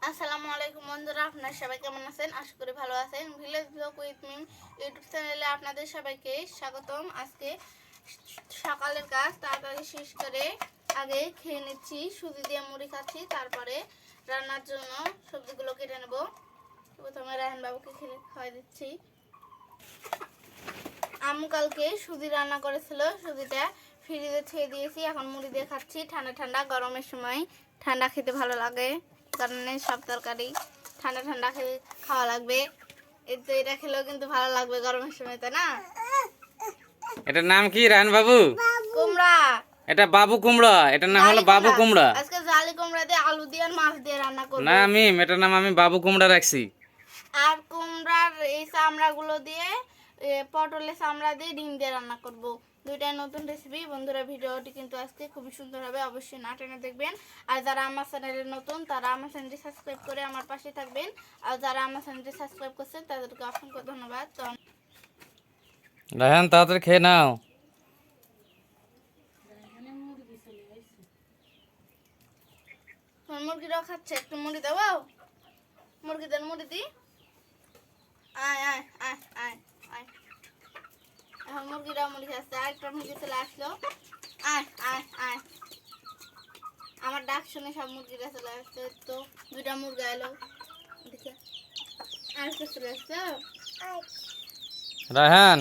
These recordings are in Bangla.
আসসালামু আলাইকুম বন্ধুরা, আপনারা সবাই কেমন আছেন? আশা করি ভালো আছেন। Village vlog with Mim YouTube চ্যানেলে আপনাদের সবাইকে স্বাগতম। আজকে সকালের কাজ তাড়াতাড়ি শেষ করে আগে খেয়ে নিচ্ছি, সুজি দিয়ে মুড়ি খাচ্ছি, তারপরে রান্নার জন্য সবজিগুলো কেটে নেব। প্রথমে রায়হান বাবুকে খাওয়াই দিচ্ছি। আম্মু কালকে সুজি রান্না করেছিল, সুজিটা ফ্রিজে ছেড়ে দিয়েছি, এখন মুড়ি দিয়ে খাচ্ছি। ঠান্ডা ঠান্ডা গরমের সময় ঠান্ডা খেতে ভালো লাগে, কারণে সব তরকারি ঠান্ডা ঠান্ডা খাওয়া লাগবে। তো এটা খেলেও কিন্তু ভালো লাগবে গরমের সময়, তাই না? এটার নাম কি রায়হান বাবু? কুমড়া। এটা বাবু কুমড়া, এটার নাম হলো বাবু কুমড়া। আজকে জালি কুমড়া দিয়ে আলু দিয়ে আর মাছ দিয়ে রান্না করব। না মিম, এটার নাম আমি বাবু কুমড়া রাখছি। আর কুমড়ার এই চামড়াগুলো দিয়ে পটলের চামড়া দিয়ে ডিম দিয়ে রান্না করব। দুইটাই নতুন রেসিপি বন্ধুরা। ভিডিওটি কিন্তু আজকে খুবই সুন্দর হবে, অবশ্যই না টেনে দেখবেন। আর যারা আমার চ্যানেলে নতুন তারা আমার চ্যানেলটি সাবস্ক্রাইব করে আমার পাশে থাকবেন, আর যারা আমার চ্যানেলটি সাবস্ক্রাইব করছেন তাদেরকে অসংখ্য ধন্যবাদ। তো রায়হান তাড়াতাড়ি খেয়ে নাও। মুরগিটাও খাচ্ছে, একটু মুড়ি দেবো। মুরগিদের মুড়ি দিই। আয় আয় আয় আয় আয়। এখন মুরগিরাও মুড়ি খাচ্ছে। আরেকটা মুরগি চলে আসলো। আয় আয় আয়। আমার ডাক শুনে সব মুরগিরা চলে আসছে। তো দুইটা মুরগা এলো, দেখে আরেকটা চলে আসছে। রায়হান,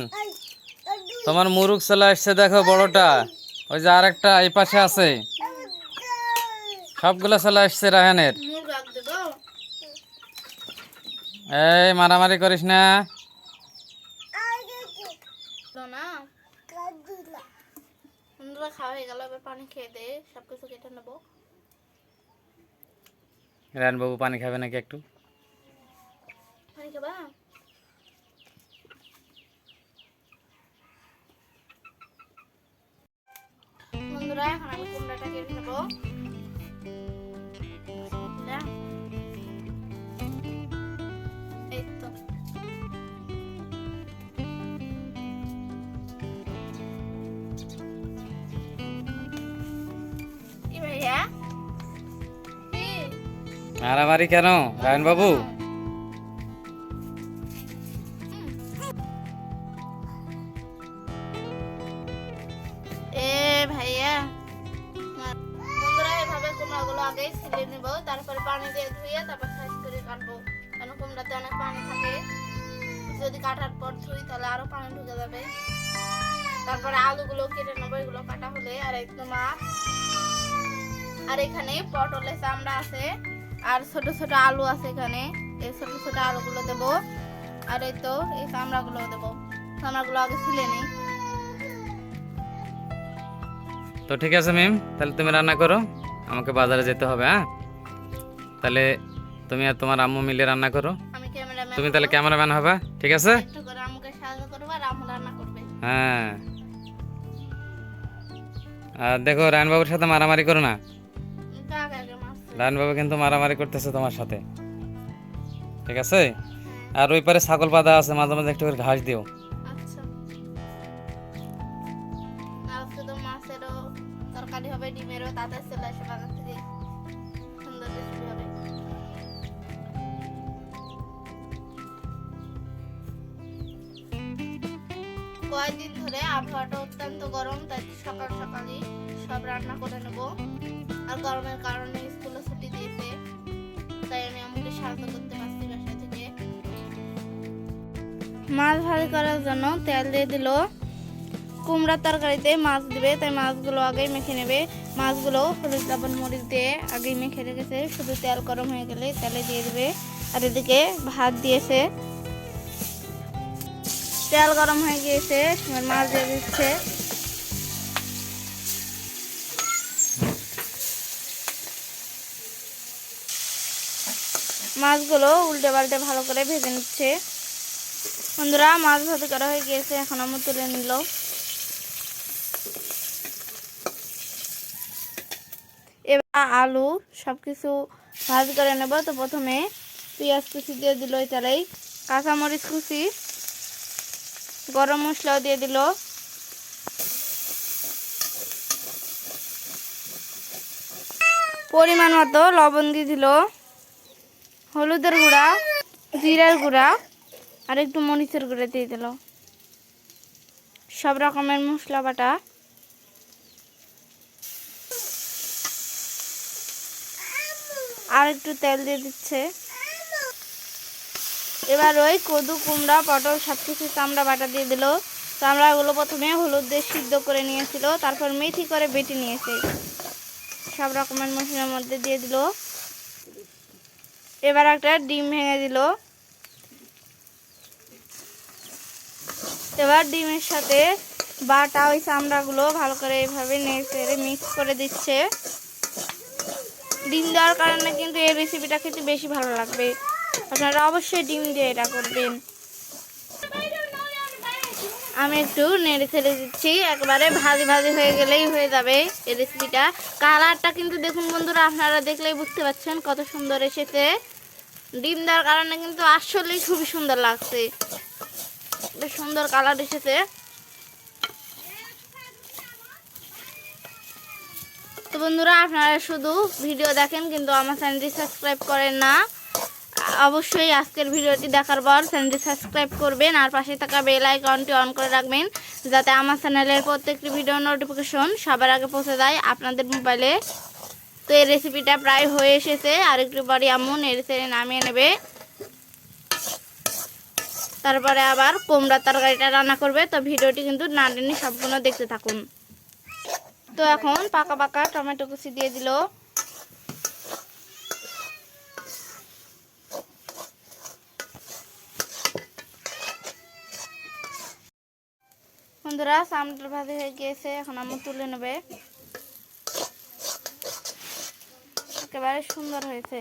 তোমার মুরগ চলে আসছে, দেখো বড়টা। ওই যে আরেকটা এই পাশে আছে, সবগুলো চলে আসছে রায়হানের। মুরগা দেবো। এই মারামারি করিস না। না বন্ধুরা, খাওয়া হয়ে গেল, এবার পানি খেয়ে দে, সবকিছু কেটে নেবো। রায়হান বাবু পানি খাবে নাকি একটু? পানি খাবা? বন্ধুরা, এখন আমি কুমড়াটা কেটে নেবো। এই তো কি ভাইয়া? কি? মারামারি কেন রায়হান বাবু? এ ভাইয়া, বন্ধুরা এভাবে কুমড়াগুলো আগে ছিলে নিব, তারপরে পানি দিয়ে ধুয়ে তারপর সাইজ করে কাটবো। কারণ কুমড়াতে অনেক পানি থাকে, যদি কাটার পর ধুই তাহলে আরো পানি ঢুকে যাবে। তারপরে আলুগুলো কেটে নেবো, এগুলো কাটা হলে। আর একটু মাছ, আর এখানে পটলের চামড়া আছে, আর ছোট ছোট আলু আছে এখানে। এই ছোট ছোট আলুগুলো দেবো, আর এই তো এই চামড়াগুলো দেবো। চামড়াগুলো আগে ছিলে নিই। তো ঠিক আছে মিম, তাহলে তুমি রান্না করো, আমাকে বাজারে যেতে হবে। হ্যাঁ, তাহলে তুমি আর তোমার আম্মু মিলে রান্না করো। আমি ক্যামেরাম্যান, তুমি তাহলে ক্যামেরাম্যান হবে, ঠিক আছে? একটু করে আম্মুকে সাহায্য করবো আর আম্মু রান্না করবে। হ্যাঁ, আর দেখো রায়হান বাবুর সাথে মারামারি করো না। আগে আগে মাছ। রায়হান বাবু কিন্তু মারামারি করতেছে তোমার সাথে, ঠিক আছে? আর ওই পারে ছাগল বাঁধা আছে, মাঝে মাঝে একটু করে ঘাস দিও। আচ্ছা, আজকে তো মাছেরও তরকারি হবে, ডিমেরও। তাতে চলে আসে বাজার থেকে, সুন্দর রেসিপি হবে। কয়েকদিন ধরে আবহাওয়াটা অত্যন্ত গরম, তাই সকাল সকালই সব রান্না করে নেব। আর গরমের কারণে স্কুলে ছুটি দিয়েছে, তাই আমি আমাকে সাহায্য করতে পারছি বাসা থেকে। মাছ ভাজি করার জন্য তেল দিয়ে দিল। কুমড়ার তরকারিতে মাছ দিবে, তাই মাছগুলো আগেই মেখে নেবে। মাছগুলো হলুদ লবণ মরিচ দিয়ে আগেই মেখে রেখেছে, শুধু তেল গরম হয়ে গেলে তেলে দিয়ে দেবে। আর এদিকে ভাত দিয়েছে, তেল গরম হয়ে গিয়েছে, মাছ দিয়ে দিচ্ছে। মাছগুলো উল্টে পাল্টে ভালো করে ভেজে নিচ্ছে। বন্ধুরা, মাছ ভাজি করা হয়ে গিয়েছে, এখন আমি তুলে নিল। এবার আলু সবকিছু ভাজি করে নেব। তো প্রথমে পেঁয়াজ কুচি দিয়ে দিল এই তেলেই, কাঁচামরিচ কুচি, গরম মশলাও দিয়ে দিল, পরিমাণ মতো লবণ দিয়ে দিল। হলুদের গুঁড়া, জিরার গুঁড়া আর একটু মরিচের গুঁড়া দিয়ে দিল। সব রকমের মশলা বাটা। আর একটু তেল দিয়ে দিচ্ছে। এবার ওই কদু, কুমড়া, পটল সব কিছু চামড়া বাটা দিয়ে দিল। চামড়াগুলো প্রথমে হলুদ দিয়ে সিদ্ধ করে নিয়েছিল, তারপর মেথি করে বেটে নিয়েছে। সব রকমের মশলার মধ্যে দিয়ে দিল। এবার একটা ডিম ভেঙে দিল। এবার ডিমের সাথে বাটা ওই চামড়াগুলো ভালো করে এইভাবে নেড়ে মিক্স করে দিচ্ছে। ডিম দেওয়ার কারণে কিন্তু এই রেসিপিটা খেতে বেশি ভালো লাগবে। আপনারা অবশ্যই ডিম দিয়ে এটা করবেন। আমি একটু নেড়ে ছেড়ে দিচ্ছি, একবারে ভাজি ভাজি হয়ে গেলেই হয়ে যাবে এই রেসিপিটা। কালারটা কিন্তু দেখুন বন্ধুরা, আপনারা দেখলেই বুঝতে পারছেন কত সুন্দর এসেছে। ডিম দেওয়ার কারণে কিন্তু আসলেই খুবই সুন্দর লাগছে, বেশ সুন্দর কালার এসেছে। তো বন্ধুরা, আপনারা শুধু ভিডিও দেখেন কিন্তু আমার চ্যানেলটি সাবস্ক্রাইব করেন না। অবশ্যই আজকের ভিডিওটি দেখার পর চ্যানেলটি সাবস্ক্রাইব করবেন আর পাশে থাকা বেল আইকনটি অন করে রাখবেন, যাতে আমার চ্যানেলের প্রত্যেকটি ভিডিও নোটিফিকেশন সবার আগে পৌঁছে যায় আপনাদের মোবাইলে। তো এই রেসিপিটা প্রায় হয়ে এসেছে, আর একটু পরে আম্মু নেড়ে চেড়ে নামিয়ে নেবে। তারপরে আবার কুমড়ার তরকারিটা রান্না করবে। তো ভিডিওটি কিন্তু না টেনে সম্পূর্ণ দেখতে থাকুন। তো এখন পাকা পাকা টমেটো কুচি দিয়ে দিল। বন্ধুরা, চামড়াটা ভাজি হয়ে গিয়েছে, এখন আম্মু তুলে নেবে। একেবারে সুন্দর হয়েছে।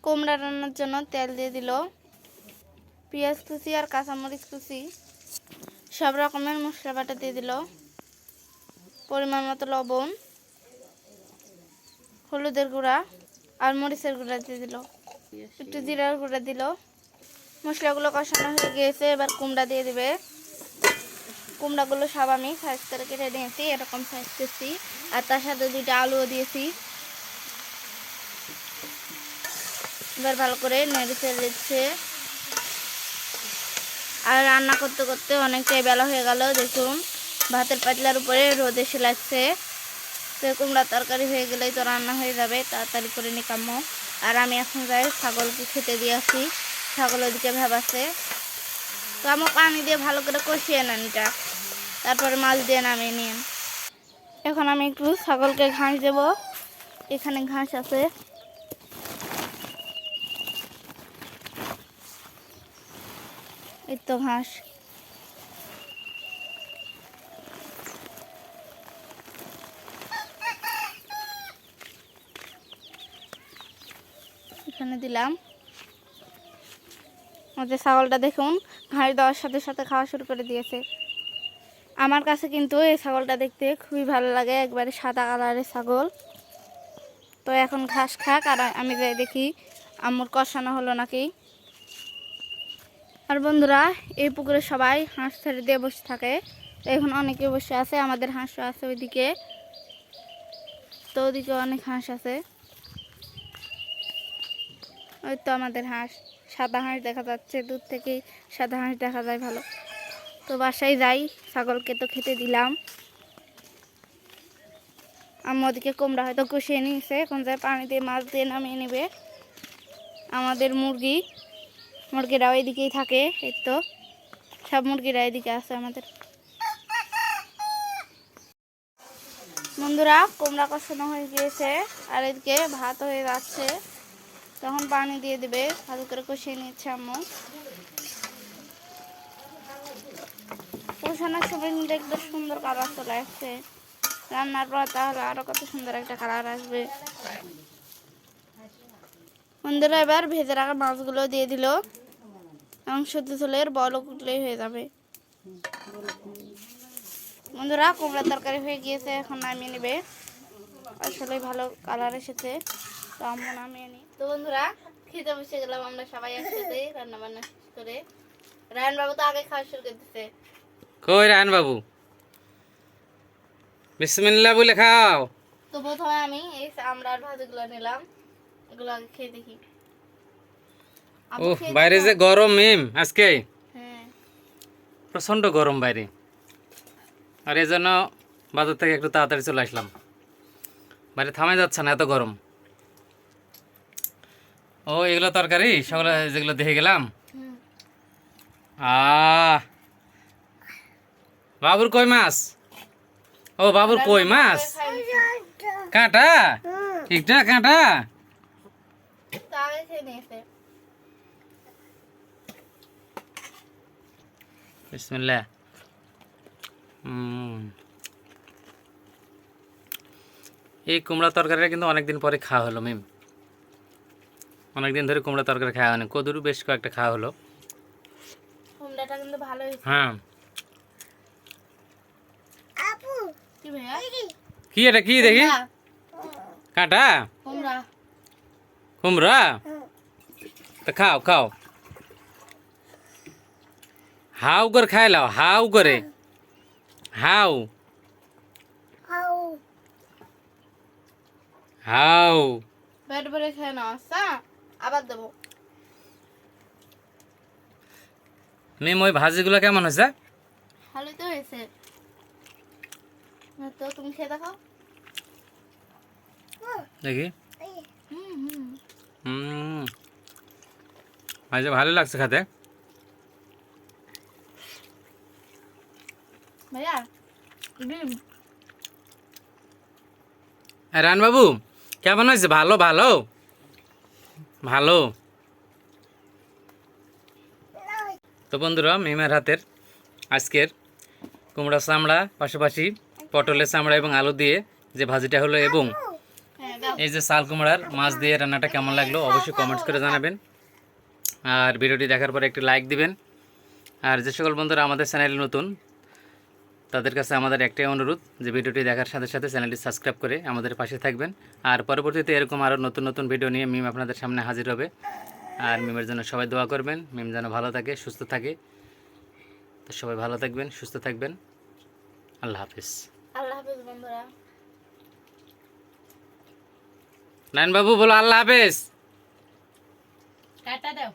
কুমড়া রান্নার জন্য তেল দিয়ে দিল। পেঁয়াজ কুচি আর কাঁচামরিচ কুচি, সব রকমের মশলা বাটা দিয়ে দিল। পরিমাণ মতো লবণ, হলুদের গুঁড়া আর মরিচের গুঁড়া দিয়ে দিল। একটু জিরার গুঁড়া দিল। মশলাগুলো কষানো হয়ে গিয়েছে, এবার কুমড়া দিয়ে দিবে। কুমড়াগুলো সব আমি সাইজ করে কেটে নিয়েছি, এরকম সাইজ করছি। আর তার সাথে 2টা আলুও দিয়েছি। এবার ভালো করে নেড়ে চেড়ে দিচ্ছে। আর রান্না করতে করতে অনেকটাই বেলা হয়ে গেল। দেখুন, ভাতের পাতলার উপরে রোদ এসে লাগছে। তো কুমড়ার তরকারি হয়ে গেলেই তো রান্না হয়ে যাবে, তাড়াতাড়ি করে নিকাম্য। আর আমি এখন যাই ছাগলকে খেতে দিয়ে আসি। ছাগল ওদিকে ভেবাচ্ছে। তো আমার পানি দিয়ে ভালো করে কষিয়ে নেন এটা, তারপরে মাছ দিয়ে নামিয়ে নিন। এখন আমি একটু ছাগলকে ঘাস দেব। এখানে ঘাস আছে। এই তো ঘাস। এখানে দিলাম। আমাদের ছাগলটা দেখুন, ঘাস দেওয়ার সাথে সাথে খাওয়া শুরু করে দিয়েছে। আমার কাছে কিন্তু এই ছাগলটা দেখতে খুবই ভালো লাগে, একবারে সাদা কালারের ছাগল। তো এখন ঘাস খাক, আর আমি যাই দেখি আম্মুর কষানো হলো নাকি। আর বন্ধুরা, এই পুকুরে সবাই হাঁস ছেড়ে দিয়ে বসে থাকে। তো এখন অনেকে বসে আছে, আমাদের হাঁসও আছে ওইদিকে। তো ওইদিকে অনেক হাঁস আছে। ওই তো আমাদের হাঁস, সাদা হাঁস দেখা যাচ্ছে, দূর থেকেই সাদা হাঁস দেখা যায় ভালো। তো বাসায় যাই, ছাগলকে তো খেতে দিলাম। আম্মু ওদিকে কুমড়া হয়তো কষিয়ে নিয়েছে, এখন যায় পানি দিয়ে মাছ দিয়ে নামিয়ে নেবে। আমাদের মুরগিরা ওইদিকেই থাকে। এই তো সব মুরগিরা এদিকে আছে আমাদের। বন্ধুরা, কুমড়া কষানো হয়ে গিয়েছে, আর এদিকে ভাত হয়ে যাচ্ছে। তখন পানি দিয়ে দিবে, ভালো করে কষিয়ে নিচ্ছে আম্মু। কষানোর সময় কিন্তু একটু সুন্দর কালার চলে আসছে। রান্নার পর তাহলে আরো কত সুন্দর একটা কালার আসবে। বন্ধুরা, এবার ভেজে রাখা মাছগুলো দিয়ে দিল এবং শুধু ঝোলের বলক উঠলেই হয়ে যাবে। বন্ধুরা, কুমড়ার তরকারি হয়ে গিয়েছে, এখন নামিয়ে নেবে। আসলে ভালো কালার এসেছে, তো আম্মু নামিয়ে নি। তো বন্ধুরা, খেতে বসে গেলাম আমরা সবাই একসাথে রান্না বান্না শেষ করে। রায়ন বাবু তো আগে খাওয়া শুরু করে দিচ্ছে। কই রায়ন বাবু? বিসমিল্লাহ বলে খাও। তো প্রথমে আমি এই আমড়ার ভাজিগুলো নিলাম, এগুলো আগে খেয়ে দেখি। আপু ও খেয়ে বাইরে দেখো। যে গরম মিম আজকে, হ্যাঁ প্রচণ্ড গরম বাইরে, আর এই জন্য বাজার থেকে একটু তাড়াতাড়ি চলে আসলাম। বাইরে থামাই যাচ্ছে না, এত গরম। ও এগুলো তরকারি সকালে যেগুলো দেখে গেলাম। হুম। বাবুর কই মাছ? ও বাবুর কই মাছ, কাঁটা, ঠিকটা কাঁটা। তো আগে খেয়ে নিয়েছে। বিসমিল্লাহ। এই কুমড়া তরকারিটা কিন্তু অনেকদিন পরে খাওয়া হলো মিম, অনেকদিন ধরে কুমড়া তরকারি খাওয়া হয়নি, কদুরু বেশ কয়েকটা খাওয়া হলো। কুমড়াটা কিন্তু ভালো হয়েছে। হ্যাঁ কি ভাইয়া? কি এটা কি দেখি? কুমড়া, কাঁটা কুমড়া। কুমড়া, তো খাও খাও, হাউ করে খাই লাও, হাউ করে, হাউ হাউ। পেট ভরে খেয়ে নাও, আচ্ছা? আবার দেবো। মিম ওই ভাজিগুলো কেমন হয়েছে? ভালোই তো হয়েছে। তো তুমি খেয়ে দেখো। দেখি। হুম হুম। ভাজি ভালো লাগছে খেতে। ভাইয়া ডিম। রান বাবু কেমন হয়েছে? ভালো ভালো ভালো। তো বন্ধুরা মিমের হাতের আজকের কুমড়া চামড়া, পাশাপাশি পটলের চামড়া এবং আলু দিয়ে যে ভাজিটা হলো, এবং হ্যাঁ দাও। এই যে চাল কুমড়ার মাছ দিয়ে রান্নাটা কেমন লাগলো অবশ্যই কমেন্টস করে জানাবেন। আর ভিডিওটি দেখার পরে একটি লাইক দিবেন। আর যে সকল বন্ধুরা আমাদের চ্যানেলে নতুন, তাদের কাছে আমাদের একটাই অনুরোধ যে ভিডিওটি দেখার সাথে সাথে চ্যানেলটি সাবস্ক্রাইব করে আমাদের পাশে থাকবেন। আর পরবর্তীতে এরকম আরও নতুন নতুন ভিডিও নিয়ে মিম আপনাদের সামনে হাজির হবে। আর মিমের জন্য সবাই দোয়া করবেন, মিম যেন ভালো থাকে, সুস্থ থাকে। তো সবাই ভালো থাকবেন, সুস্থ থাকবেন। আল্লাহ হাফিজ। আল্লাহ হাফেজ বন্ধুরা। নাইন বাবু বলো আল্লাহ হাফেজ। টাটা দাও।